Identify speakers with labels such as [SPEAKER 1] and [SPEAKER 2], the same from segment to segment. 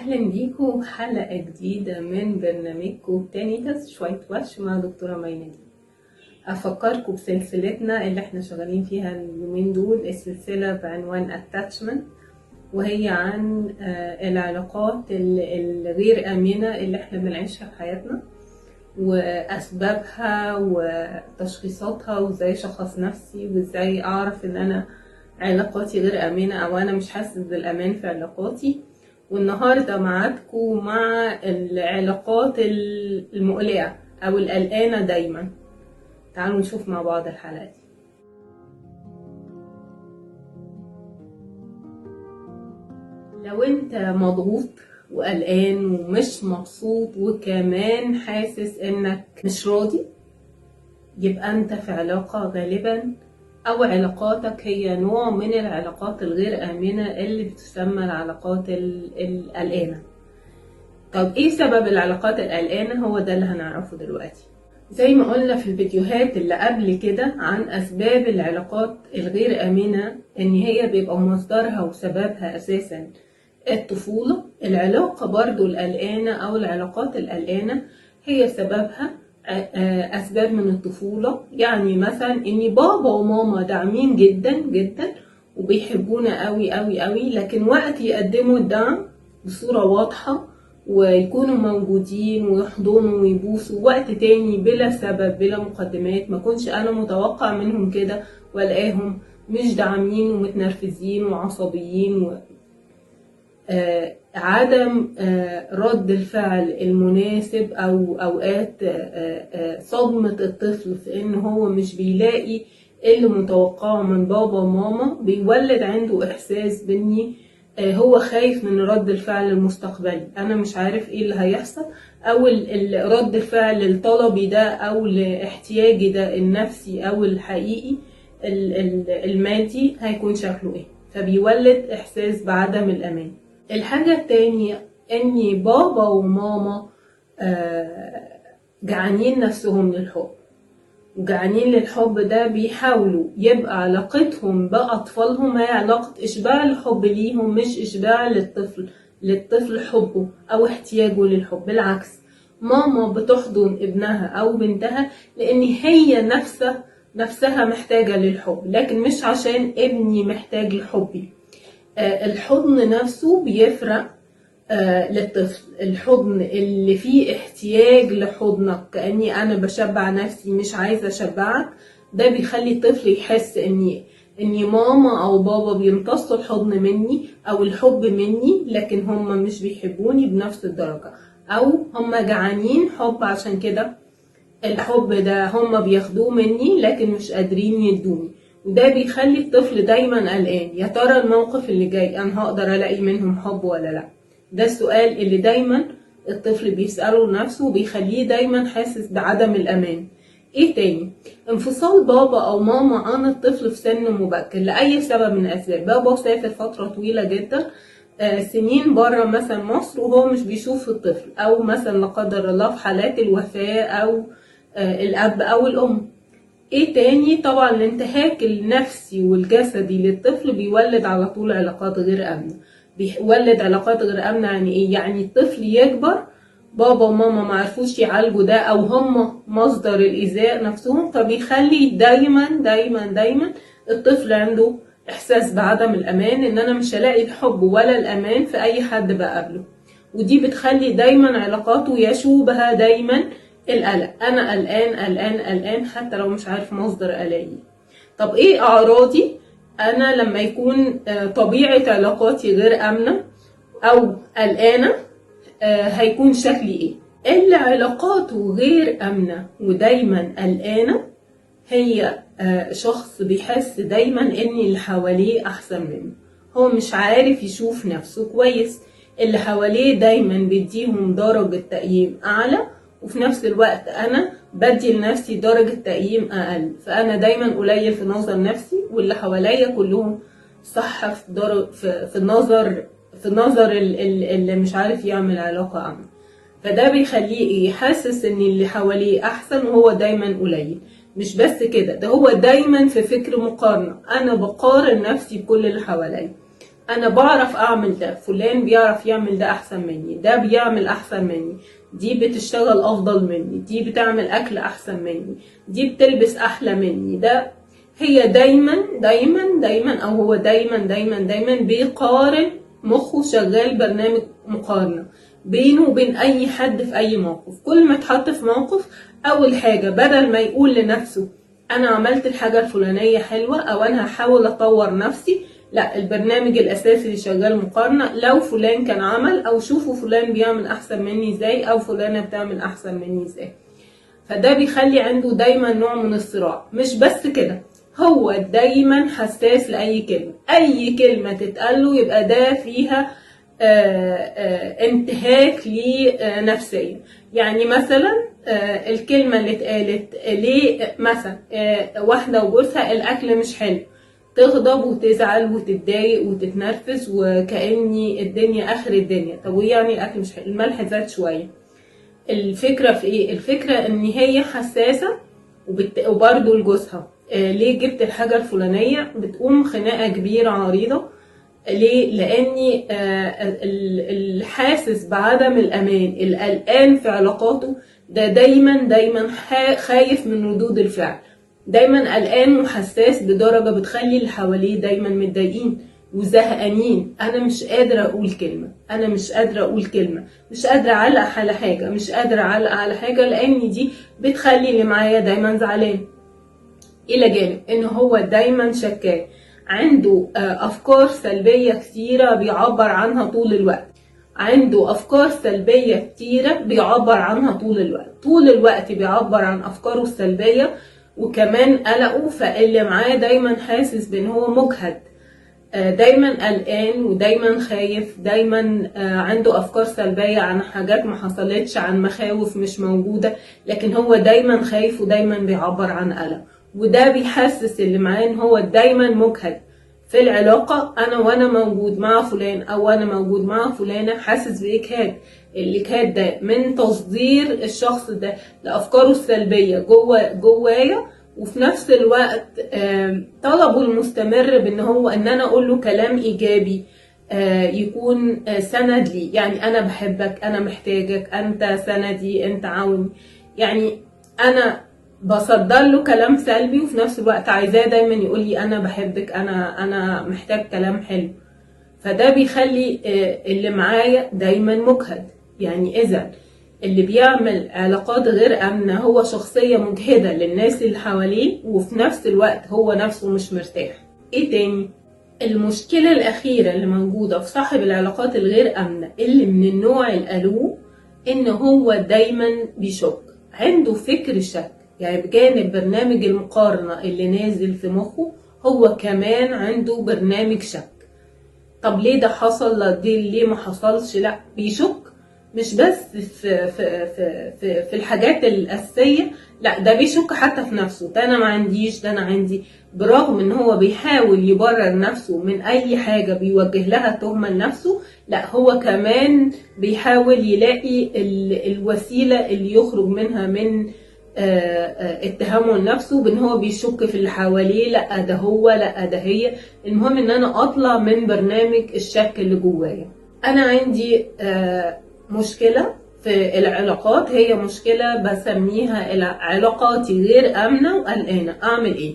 [SPEAKER 1] أهلا بيكم حلقة جديدة من برنامجكم تانيتس شوية وش مع دكتورة مينادي. أفكركم بسلسلتنا اللي احنا شغالين فيها اليومين دول، السلسلة بعنوان Attachment، وهي عن العلاقات الغير آمنة اللي احنا بنعيشها في حياتنا وأسبابها وتشخيصاتها وازاي شخص نفسي وازاي أعرف إن أنا علاقاتي غير آمنة أو أنا مش حاسس بالأمان في علاقاتي. والنهاردة معاكم مع العلاقات المقلقة أو القلقانة دايما. تعالوا نشوف مع بعض الحلقة دي. لو انت مضغوط وقلقان ومش مبسوط وكمان حاسس انك مش راضي، يبقى انت في علاقة غالبا، او علاقاتك هي نوع من العلاقات الغير آمنة اللي بتسمى العلاقات القلقانة. طب ايه سبب العلاقات القلقانة؟ هو ده اللي هنعرفه دلوقتي. زي ما قلنا في الفيديوهات اللي قبل كده عن اسباب العلاقات الغير آمنة، ان هي بيبقى مصدرها وسببها اساسا الطفولة. العلاقة برضو القلقانة او العلاقات القلقانة هي سببها اسباب من الطفولة. يعني مثلا ان بابا وماما داعمين جدا جدا وبيحبونا قوي قوي قوي، لكن وقت يقدموا الدعم بصورة واضحة ويكونوا موجودين ويحضنوا ويبوسوا، وقت تاني بلا سبب بلا مقدمات ما كنش انا متوقع منهم كده، ولاقاهم مش داعمين ومتنرفزين وعصبيين عدم رد الفعل المناسب او اوقات صدمة الطفل في ان هو مش بيلاقي اللي متوقعه من بابا وماما، بيولد عنده احساس باني هو خايف من رد الفعل المستقبلي. انا مش عارف ايه اللي هيحصل، او رد الفعل الطلبي ده او لاحتياجي ده النفسي او الحقيقي المادي هيكون شكله ايه، فبيولد احساس بعدم الامان. الحاجة التانية ان بابا وماما جعانين نفسهم للحب، وجعانين للحب ده بيحاولوا يبقى علاقتهم بأطفالهم هي علاقة إشباع الحب ليهم، مش إشباع للطفل حبه أو احتياجه للحب. بالعكس، ماما بتحضن ابنها أو بنتها لأن هي نفسها محتاجة للحب، لكن مش عشان ابني محتاج لحبي. الحضن نفسه بيفرق للطفل. الحضن اللي فيه احتياج لحضنك كأني أنا بشبع نفسي مش عايزة أشبعك، ده بيخلي الطفل يحس إني ماما أو بابا بيمتصوا الحضن مني أو الحب مني، لكن هم مش بيحبوني بنفس الدرجة، أو هم جعانين حب عشان كده الحب ده هم بياخدوه مني لكن مش قادرين يدوني. وده بيخلي الطفل دايما قلقان، يا ترى الموقف اللي جاي أنا هقدر ألاقي منهم حب ولا لأ؟ ده السؤال اللي دايما الطفل بيسأله لنفسه وبيخليه دايما حاسس بعدم الأمان. ايه تاني؟ انفصال بابا او ماما عن الطفل في سن مبكر لأي سبب من الأسباب. بابا سافر فترة طويلة جدا، سنين بره مثلا مصر، وهو مش بيشوف الطفل، او مثلا لا قدر الله في حالات الوفاة او الأب او الأم. ايه تاني؟ طبعا الانتهاك النفسي والجسدي للطفل بيولد على طول علاقات غير آمنة. بيولد علاقات غير آمنة يعني ايه؟ يعني الطفل يكبر بابا وماما ما عرفوش يعالجوا ده او هم مصدر الإيذاء نفسهم، فبيخلي دايما دايما دايما الطفل عنده احساس بعدم الامان، ان انا مش هلاقي الحب ولا الامان في اي حد بقابله. ودي بتخلي دايما علاقاته يشوبها دايما القلق. انا قلقان قلقان قلقان حتى لو مش عارف مصدر قلقي. طب ايه اعراضي انا لما يكون طبيعة علاقاتي غير امنة او قلقانة؟ هيكون شكلي ايه؟ اللي علاقاته غير امنة ودايما قلقانة هي شخص بيحس دايما ان اللي حواليه احسن منه، هو مش عارف يشوف نفسه كويس. اللي حواليه دايما بيديهم درجة تقييم اعلى، وفي نفس الوقت انا بدي لنفسي درجة تقييم اقل، فانا دايما قليل في نظر نفسي، واللي حواليا كلهم صح في نظر اللي مش عارف يعمل علاقة امنة. فده بيخليه يحسس ان اللي حواليه احسن وهو دايما قليل. مش بس كده، ده هو دايما في فكر مقارنة، انا بقارن نفسي بكل اللي حواليا. انا بعرف اعمل ده، فلان بيعرف يعمل ده احسن مني، ده بيعمل احسن مني، دي بتشتغل افضل مني، دي بتعمل اكل احسن مني، دي بتلبس احلى مني. ده هي دايما دايما دايما، او هو دايما دايما دايما بيقارن، مخه شغال برنامج مقارنة بينه وبين اي حد في اي موقف. كل ما اتحط في موقف، اول حاجة بدل ما يقول لنفسه انا عملت الحاجة الفلانية حلوة او انا هحاول اطور نفسي، لا، البرنامج الاساسي اللي شغال مقارنة. لو فلان كان عمل، او شوفوا فلان بيعمل احسن مني ازاي، او فلانة بتعمل احسن مني ازاي. فده بيخلي عنده دايما نوع من الصراع. مش بس كده، هو دايما حساس لأي كلمة. أي كلمة تتقاله يبقى ده فيها انتهاك ليه نفسيا. يعني مثلا الكلمة اللي اتقالت ليه، مثلا واحدة وجوزها الأكل مش حلو، تغضب وتزعل وتتضايق وتتنرفز وكأني الدنيا آخر الدنيا. طب ويعني الأكل مش حلو، الملح زاد شوية. الفكرة في ايه؟ الفكرة ان هي حساسة، وبرضه لجوزها ليه جبت الحاجة الفلانية، بتقوم خناقة كبيرة عريضة. ليه؟ لاني الحاسس بعدم الامان، القلقان في علاقاته، ده دايما دايما خايف من ردود الفعل، دايما قلقان وحساس بدرجة بتخلي اللي حواليه دايما متضايقين وزهقانين. انا مش قادرة اقول كلمة، انا مش قادرة اقول كلمة، مش قادرة اعلق على حاجة، مش قادرة اعلق على حاجة، لان دي بتخلي اللي معايا دايما زعلان. الى جانب ان هو دايما شكاك، عنده افكار سلبية كتيرة بيعبر عنها طول الوقت، عنده افكار سلبية كتيرة بيعبر عنها طول الوقت، طول الوقت بيعبر عن افكاره السلبية وكمان قلقه. فاللي معاه دايما حاسس بان هو مجهد، دايما قلقان ودايما خايف، دايما عنده افكار سلبية عن حاجات ما حصلتش، عن مخاوف مش موجودة، لكن هو دايما خايف ودايما بيعبر عن قلق. وده بيحسس اللي معاه ان هو دايما مجهد في العلاقة. انا وانا موجود مع فلان او انا موجود مع فلانة حاسس باجهاد. الاجهاد ده من تصدير الشخص ده لافكاره السلبية جوايا، وفي نفس الوقت طلبه المستمر بان هو ان انا اقول له كلام ايجابي يكون سند لي. يعني انا بحبك، انا محتاجك، انت سندي، انت عاوني. يعني انا بصدر له كلام سلبي وفي نفس الوقت عايزاه دايما يقول لي انا بحبك، انا محتاج كلام حلو. فده بيخلي اللي معايا دايما مجهد. يعني اذا اللي بيعمل علاقات غير آمنة هو شخصية مجهدة للناس اللي حواليه، وفي نفس الوقت هو نفسه مش مرتاح. ايه تاني؟ المشكلة الأخيرة اللي موجودة في صاحب العلاقات الغير آمنة اللي من النوع القلوب، إن هو دايما بيشك، عنده فكر شك. يعني بجانب برنامج المقارنة اللي نازل في مخه، هو كمان عنده برنامج شك. طب ليه ده حصل؟ لا دي ليه ما حصلش؟ لا، بيشك مش بس في الحاجات الأساسية، لا ده بيشك حتى في نفسه. ده أنا ما عنديش، ده أنا عندي. برغم إن هو بيحاول يبرر نفسه من أي حاجة بيوجه لها تهمة لنفسه، لا هو كمان بيحاول يلاقي الوسيلة اللي يخرج منها من اتهامه لنفسه، بان هو بيشك في اللي حواليه. لا ده هو، لا ده هي. المهم ان انا اطلع من برنامج الشك اللي جوايا. انا عندي مشكلة في العلاقات، هي مشكلة بسميها علاقاتي غير آمنة وقلقانة. اعمل ايه؟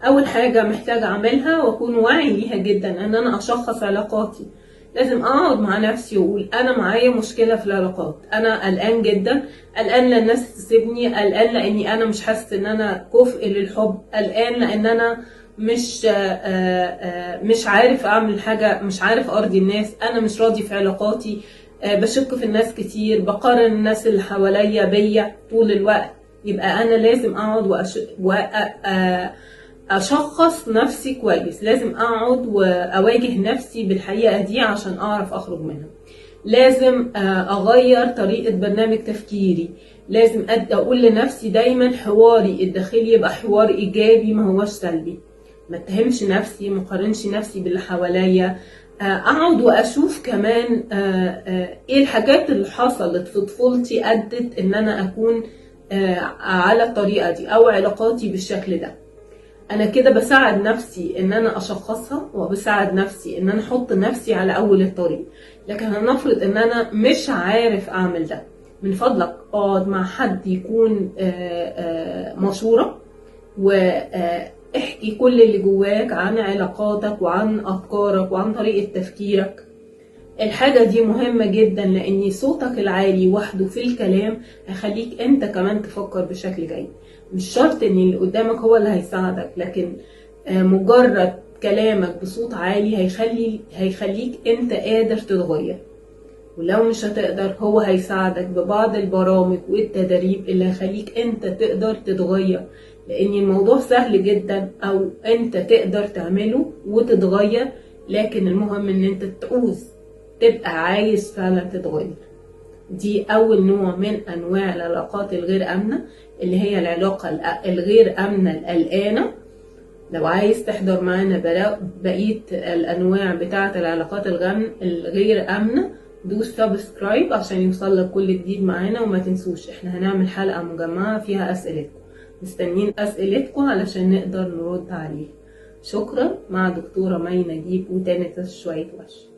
[SPEAKER 1] اول حاجة محتاجة اعملها واكون واعي ليها جدا، ان انا اشخص علاقاتي. لازم اقعد مع نفسي واقول انا معايا مشكلة في العلاقات، انا قلقان جدا، قلقان لان الناس تسيبني، قلقان لاني انا مش حاسس ان انا كفء للحب، قلقان لان انا مش عارف اعمل حاجة، مش عارف ارضي الناس، انا مش راضي في علاقاتي، بشك في الناس كتير، بقارن الناس اللي حواليا بيا طول الوقت. يبقى انا لازم اقعد اشخص نفسي كويس، لازم اقعد واواجه نفسي بالحقيقة دي عشان اعرف اخرج منها. لازم اغير طريقة برنامج تفكيري، لازم اقول لنفسي دايما حواري الداخلي يبقى حوار ايجابي ما هوش سلبي. ما اتهمش نفسي، ما قارنش نفسي باللي حواليا. اقعد واشوف كمان ايه الحاجات اللي حصلت في طفولتي ادت ان انا اكون على الطريقة دي او علاقاتي بالشكل ده. انا كده بساعد نفسي ان انا اشخصها، وبساعد نفسي ان انا احط نفسي على اول الطريق. لكن هنفرض ان انا مش عارف اعمل ده، من فضلك اقعد مع حد يكون مشورة، واحكي كل اللي جواك عن علاقاتك وعن افكارك وعن طريقة تفكيرك. الحاجة دي مهمة جدا، لان صوتك العالي وحده في الكلام هيخليك انت كمان تفكر بشكل جيد. مش شرط ان اللي قدامك هو اللي هيساعدك، لكن مجرد كلامك بصوت عالي هيخليك انت قادر تتغير. ولو مش هتقدر، هو هيساعدك ببعض البرامج والتدريب اللي هيخليك انت تقدر تتغير، لان الموضوع سهل جدا او انت تقدر تعمله وتتغير. لكن المهم ان انت تعوز تبقى عايز فعلا تتغير. دي اول نوع من انواع العلاقات الغير امنة، اللي هي العلاقة الغير امنة القلقانة. لو عايز تحضر معانا بقية الانواع بتاعة العلاقات الغير امنة، دوس سبسكرايب عشان يوصلك كل جديد معانا. وما تنسوش احنا هنعمل حلقة مجمعة فيها اسئلتكم، مستنيين اسئلتكم علشان نقدر نرد عليها. شكرا. مع دكتورة مي نجيب وتاني شوية وش.